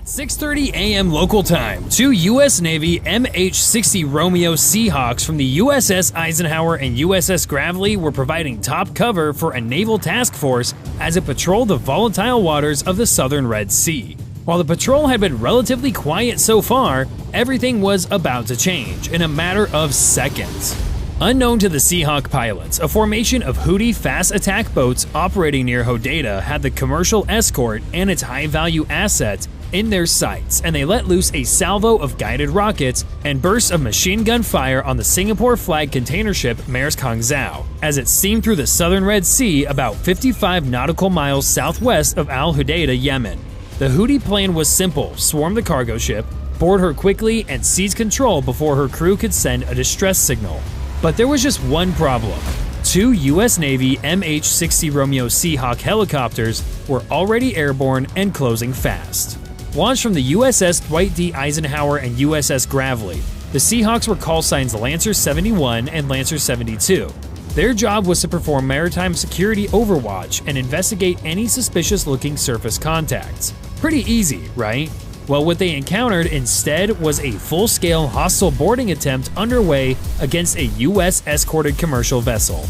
At 6:30 a.m. local time, two U.S. Navy MH-60 Romeo Seahawks from the USS Eisenhower and USS Gravely were providing top cover for a naval task force as it patrolled the volatile waters of the southern Red Sea. While the patrol had been relatively quiet so far, everything was about to change in a matter of seconds. Unknown to the Seahawk pilots, a formation of Houthi fast attack boats operating near Hodeidah had the commercial escort and its high-value assets in their sights, and they let loose a salvo of guided rockets and bursts of machine gun fire on the Singapore-flagged container ship Maersk Hangzhou as it steamed through the southern Red Sea about 55 nautical miles southwest of Al Hodeidah, Yemen. The Houthi plan was simple: swarm the cargo ship, board her quickly, and seize control before her crew could send a distress signal. But there was just one problem. Two U.S. Navy MH-60 Romeo Seahawk helicopters were already airborne and closing fast. Launched from the USS Dwight D. Eisenhower and USS Gravely, the Seahawks were call signs Lancer 71 and Lancer 72. Their job was to perform maritime security overwatch and investigate any suspicious-looking surface contacts. Pretty easy, right? Well, what they encountered instead was a full-scale hostile boarding attempt underway against a U.S.-escorted commercial vessel.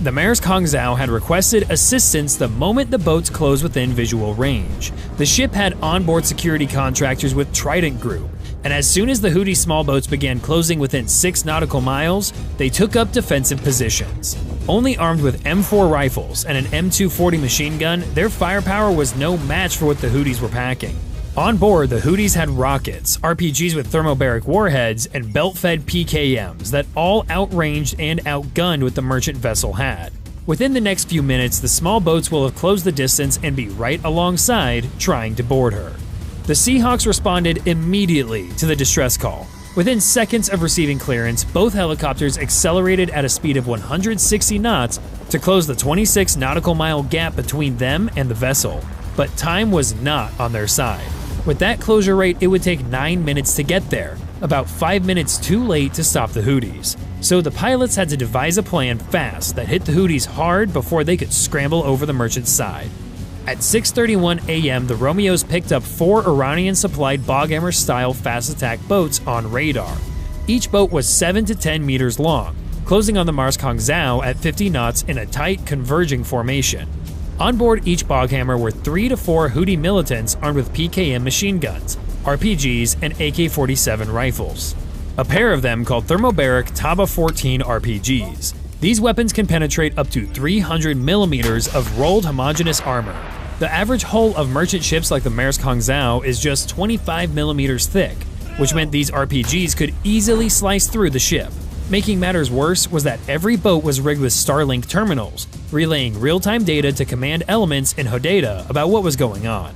The Maersk Hangzhou had requested assistance the moment the boats closed within visual range. The ship had onboard security contractors with Trident Group, and as soon as the Houthi small boats began closing within 6 nautical miles, they took up defensive positions. Only armed with M4 rifles and an M240 machine gun, their firepower was no match for what the Houthis were packing. On board, the Houthis had rockets, RPGs with thermobaric warheads, and belt-fed PKMs that all outranged and outgunned what the merchant vessel had. Within the next few minutes, the small boats will have closed the distance and be right alongside, trying to board her. The Seahawks responded immediately to the distress call. Within seconds of receiving clearance, both helicopters accelerated at a speed of 160 knots to close the 26 nautical mile gap between them and the vessel. But time was not on their side. With that closure rate, it would take 9 minutes to get there, about 5 minutes too late to stop the Houthis. So the pilots had to devise a plan fast that hit the Houthis hard before they could scramble over the merchant's side. At 6:31 a.m., the Romeos picked up 4 Iranian-supplied Boghammer-style fast attack boats on radar. Each boat was 7 to 10 meters long, closing on the Maersk Hangzhou at 50 knots in a tight, converging formation. On board each Boghammer were 3 to 4 Houthi militants armed with PKM machine guns, RPGs, and AK-47 rifles. A pair of them called thermobaric Taba 14 RPGs. These weapons can penetrate up to 300 millimeters of rolled homogeneous armor. The average hull of merchant ships like the Maersk Hangzhou is just 25 millimeters thick, which meant these RPGs could easily slice through the ship. Making matters worse was that every boat was rigged with Starlink terminals, relaying real-time data to command elements in Hodeidah about what was going on.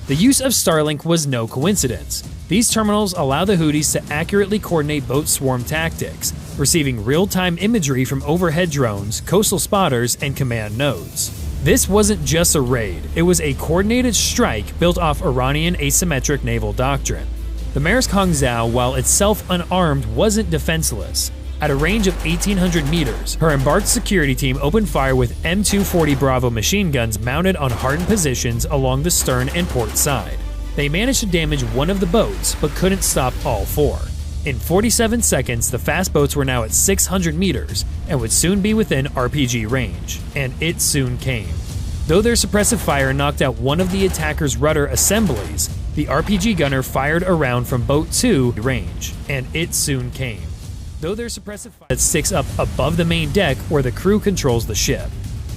The use of Starlink was no coincidence. These terminals allow the Houthis to accurately coordinate boat swarm tactics, receiving real-time imagery from overhead drones, coastal spotters, and command nodes. This wasn't just a raid, it was a coordinated strike built off Iranian asymmetric naval doctrine. The Maersk Hangzhou, while itself unarmed, wasn't defenseless. At a range of 1,800 meters, her embarked security team opened fire with M240 Bravo machine guns mounted on hardened positions along the stern and port side. They managed to damage one of the boats, but couldn't stop all 4. In 47 seconds, the fast boats were now at 600 meters and would soon be within RPG range, and it soon came. Though their suppressive fire knocked out one of the attacker's rudder assemblies, the RPG gunner fired a round from Boat 2 range, and it soon came. Though their suppressive fire sticks up above the main deck where the crew controls the ship.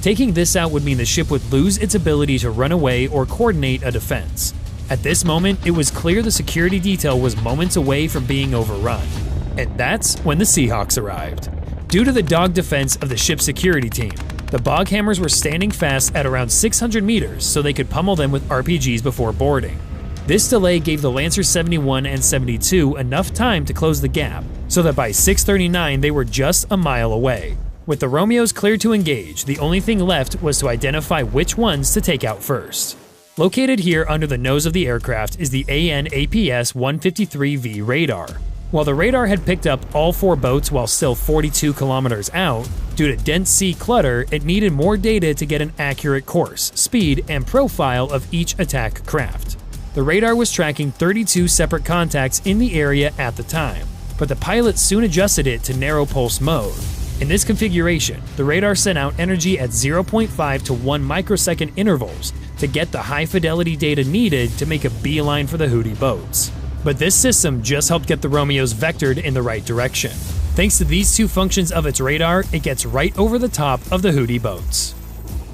Taking this out would mean the ship would lose its ability to run away or coordinate a defense. At this moment, it was clear the security detail was moments away from being overrun. And that's when the Seahawks arrived. Due to the dog defense of the ship's security team, the Boghammers were standing fast at around 600 meters so they could pummel them with RPGs before boarding. This delay gave the Lancer 71 and 72 enough time to close the gap, so that by 6:39 they were just a mile away. With the Romeos cleared to engage, the only thing left was to identify which ones to take out first. Located here under the nose of the aircraft is the AN/APS-153V radar. While the radar had picked up all 4 boats while still 42 kilometers out, due to dense sea clutter, it needed more data to get an accurate course, speed, and profile of each attack craft. The radar was tracking 32 separate contacts in the area at the time, but the pilots soon adjusted it to narrow pulse mode. In this configuration, the radar sent out energy at 0.5 to 1 microsecond intervals to get the high-fidelity data needed to make a beeline for the Houthi boats. But this system just helped get the Romeos vectored in the right direction. Thanks to these two functions of its radar, it gets right over the top of the Houthi boats.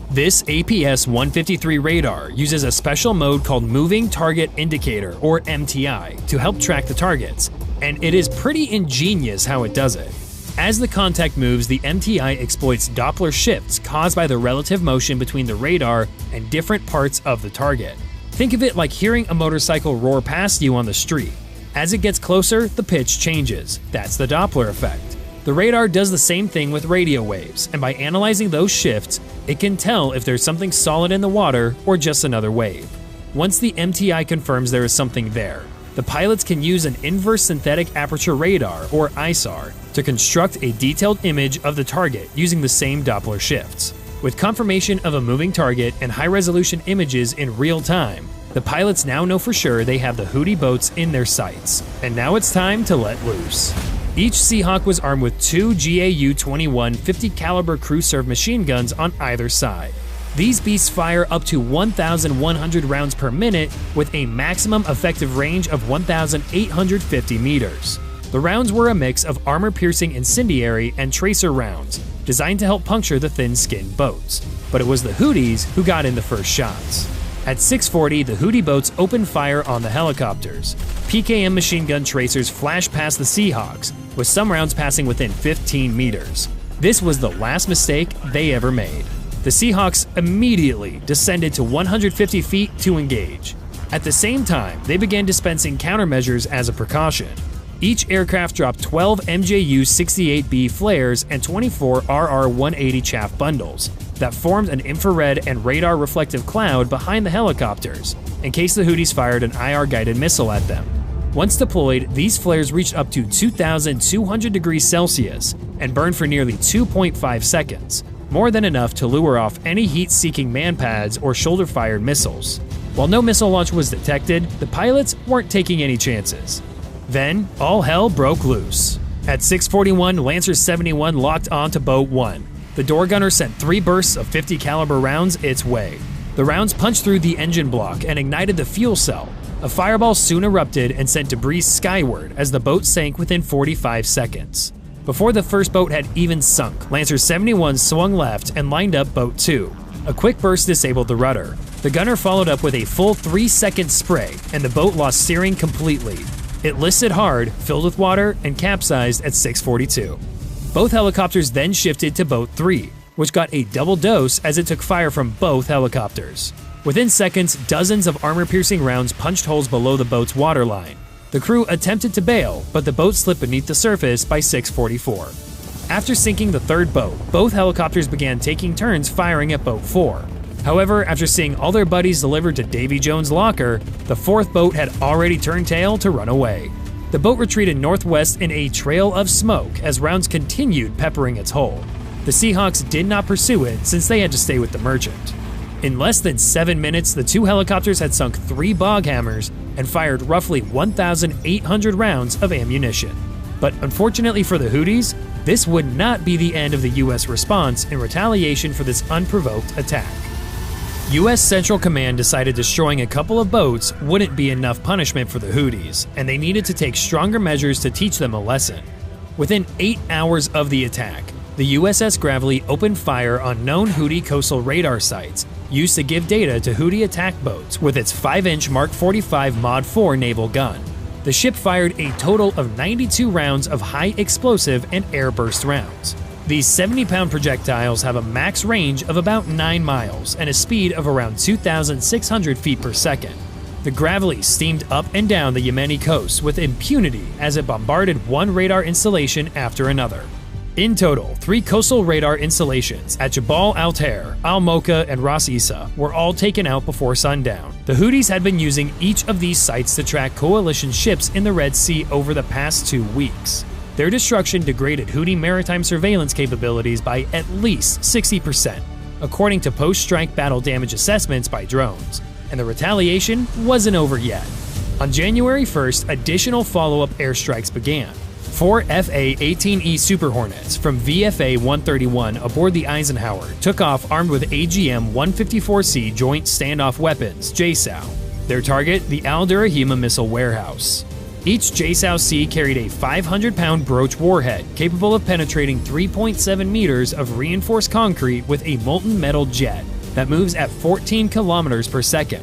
This APS-153 radar uses a special mode called Moving Target Indicator, or MTI, to help track the targets, and it is pretty ingenious how it does it. As the contact moves, the MTI exploits Doppler shifts caused by the relative motion between the radar and different parts of the target. Think of it like hearing a motorcycle roar past you on the street. As it gets closer, the pitch changes. That's the Doppler effect. The radar does the same thing with radio waves, and by analyzing those shifts, it can tell if there's something solid in the water or just another wave. Once the MTI confirms there is something there, the pilots can use an inverse synthetic aperture radar, or ISAR, to construct a detailed image of the target using the same Doppler shifts. With confirmation of a moving target and high-resolution images in real time, the pilots now know for sure they have the Houthi boats in their sights, and now it's time to let loose. Each Seahawk was armed with two GAU-21 50 caliber crew-served machine guns on either side. These beasts fire up to 1,100 rounds per minute with a maximum effective range of 1,850 meters. The rounds were a mix of armor-piercing incendiary and tracer rounds, designed to help puncture the thin-skinned boats. But it was the Houthis who got in the first shots. At 6:40, the Houthi boats opened fire on the helicopters. PKM machine gun tracers flashed past the Seahawks, with some rounds passing within 15 meters. This was the last mistake they ever made. The Seahawks immediately descended to 150 feet to engage. At the same time, they began dispensing countermeasures as a precaution. Each aircraft dropped 12 MJU-68B flares and 24 RR-180 chaff bundles that formed an infrared and radar reflective cloud behind the helicopters in case the Houthis fired an IR-guided missile at them. Once deployed, these flares reached up to 2,200 degrees Celsius and burned for nearly 2.5 seconds, more than enough to lure off any heat-seeking man-pads or shoulder-fired missiles. While no missile launch was detected, the pilots weren't taking any chances. Then, all hell broke loose. At 6:41, Lancer 71 locked onto Boat 1. The door gunner sent 3 bursts of 50 caliber rounds its way. The rounds punched through the engine block and ignited the fuel cell. A fireball soon erupted and sent debris skyward as the boat sank within 45 seconds. Before the first boat had even sunk, Lancer 71 swung left and lined up Boat 2. A quick burst disabled the rudder. The gunner followed up with a full 3-second spray, and the boat lost steering completely. It listed hard, filled with water, and capsized at 6:42. Both helicopters then shifted to Boat 3, which got a double dose as it took fire from both helicopters. Within seconds, dozens of armor-piercing rounds punched holes below the boat's waterline. The crew attempted to bail, but the boat slipped beneath the surface by 6:44. After sinking the third boat, both helicopters began taking turns firing at Boat 4. However, after seeing all their buddies delivered to Davy Jones' locker, the fourth boat had already turned tail to run away. The boat retreated northwest in a trail of smoke as rounds continued peppering its hull. The Seahawks did not pursue it since they had to stay with the Merchant. In less than 7 minutes, the two helicopters had sunk 3 bog hammers and fired roughly 1,800 rounds of ammunition. But unfortunately for the Houthis, this would not be the end of the US response in retaliation for this unprovoked attack. US Central Command decided destroying a couple of boats wouldn't be enough punishment for the Houthis, and they needed to take stronger measures to teach them a lesson. Within 8 hours of the attack, the USS Gravely opened fire on known Houthi coastal radar sites used to give data to Houthi attack boats with its 5-inch Mark 45 Mod 4 naval gun. The ship fired a total of 92 rounds of high explosive and air burst rounds. These 70-pound projectiles have a max range of about 9 miles and a speed of around 2,600 feet per second. The Gravely steamed up and down the Yemeni coast with impunity as it bombarded one radar installation after another. In total, 3 coastal radar installations at Jabal Al-Tair, Al-Mocha, and Ras Isa were all taken out before sundown. The Houthis had been using each of these sites to track coalition ships in the Red Sea over the past 2 weeks. Their destruction degraded Houthi maritime surveillance capabilities by at least 60%, according to post-strike battle damage assessments by drones. and the retaliation wasn't over yet. On January 1st, additional follow-up airstrikes began. 4 FA-18E Super Hornets from VFA-131 aboard the Eisenhower took off armed with AGM-154C Joint Standoff Weapons, JSOW. Their target, the Al Durahima Missile Warehouse. Each JSOW-C carried a 500-pound Broach warhead capable of penetrating 3.7 meters of reinforced concrete with a molten metal jet that moves at 14 kilometers per second.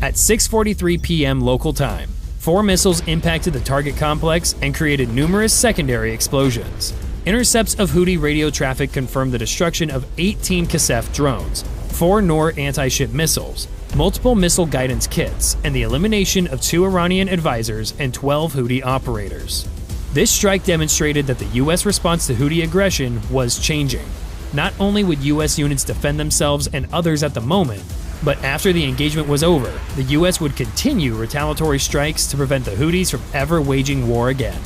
At 6:43 p.m. local time, 4 missiles impacted the target complex and created numerous secondary explosions. Intercepts of Houthi radio traffic confirmed the destruction of 18 Kasef drones, 4 Noor anti-ship missiles, multiple missile guidance kits, and the elimination of 2 Iranian advisors and 12 Houthi operators. This strike demonstrated that the U.S. response to Houthi aggression was changing. Not only would U.S. units defend themselves and others at the moment, but after the engagement was over, the U.S. would continue retaliatory strikes to prevent the Houthis from ever waging war again.